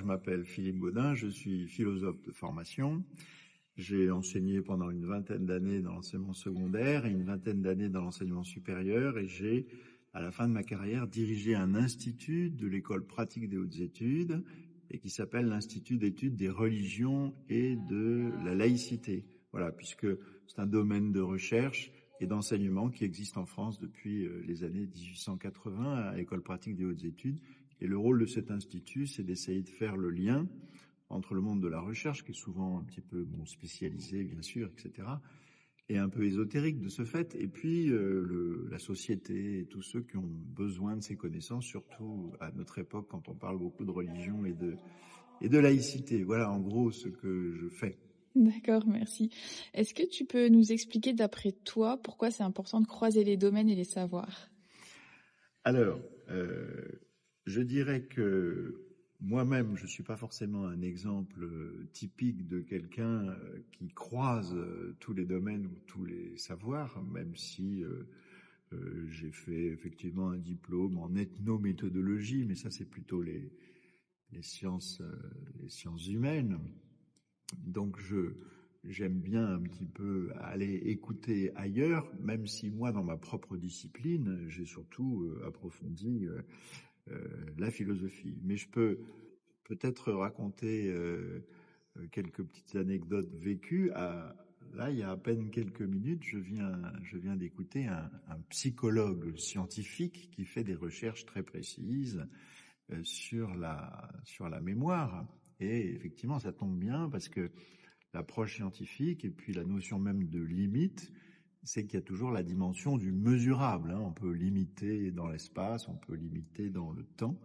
m'appelle Philippe Baudin, je suis philosophe de formation. J'ai enseigné pendant une vingtaine d'années dans l'enseignement secondaire et une vingtaine d'années dans l'enseignement supérieur, et j'ai, à la fin de ma carrière, dirigé un institut de l'école pratique des hautes études et qui s'appelle l'Institut d'études des religions et de la laïcité. Voilà, puisque c'est un domaine de recherche et d'enseignement qui existe en France depuis les années 1880 à l'école pratique des hautes études. Et le rôle de cet institut, c'est d'essayer de faire le lien entre le monde de la recherche, qui est souvent un petit peu spécialisé, bien sûr, etc., et un peu ésotérique de ce fait, et puis la société et tous ceux qui ont besoin de ces connaissances, surtout à notre époque, quand on parle beaucoup de religion et de laïcité. Voilà en gros ce que je fais. D'accord, merci. Est-ce que tu peux nous expliquer, d'après toi, pourquoi c'est important de croiser les domaines et les savoirs? Alors, je dirais que moi-même, je ne suis pas forcément un exemple typique de quelqu'un qui croise tous les domaines ou tous les savoirs, même si j'ai fait effectivement un diplôme en ethnométhodologie, mais ça c'est plutôt les sciences humaines. Donc j'aime bien un petit peu aller écouter ailleurs, même si moi, dans ma propre discipline, j'ai surtout approfondi la philosophie. Mais je peux peut-être raconter quelques petites anecdotes vécues. Là, il y a à peine quelques minutes, je viens d'écouter un psychologue scientifique qui fait des recherches très précises sur la mémoire. Et effectivement, ça tombe bien parce que l'approche scientifique et puis la notion même de limite, c'est qu'il y a toujours la dimension du mesurable. On peut limiter dans l'espace, on peut limiter dans le temps.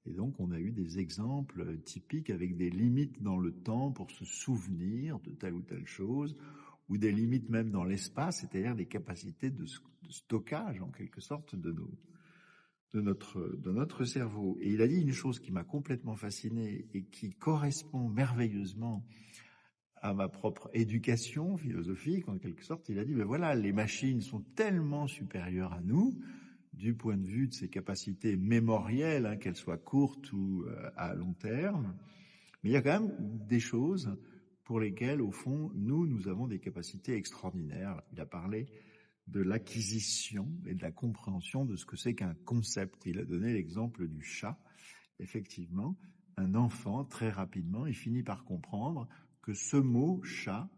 Et donc, on a eu des exemples typiques avec des limites dans le temps pour se souvenir de telle ou telle chose, ou des limites même dans l'espace, c'est-à-dire des capacités de stockage, en quelque sorte, de notre cerveau. Et il a dit une chose qui m'a complètement fasciné et qui correspond merveilleusement à ma propre éducation philosophique, en quelque sorte. Il a dit, voilà, les machines sont tellement supérieures à nous, du point de vue de ses capacités mémorielles, qu'elles soient courtes ou à long terme, mais il y a quand même des choses pour lesquelles, au fond, nous avons des capacités extraordinaires. Il a parlé de l'acquisition et de la compréhension de ce que c'est qu'un concept. Il a donné l'exemple du chat. Effectivement, un enfant, très rapidement, il finit par comprendre que ce mot « chat »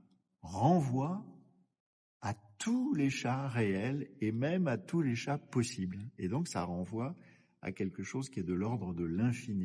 renvoie à tous les chats réels et même à tous les chats possibles. Et donc, ça renvoie à quelque chose qui est de l'ordre de l'infini.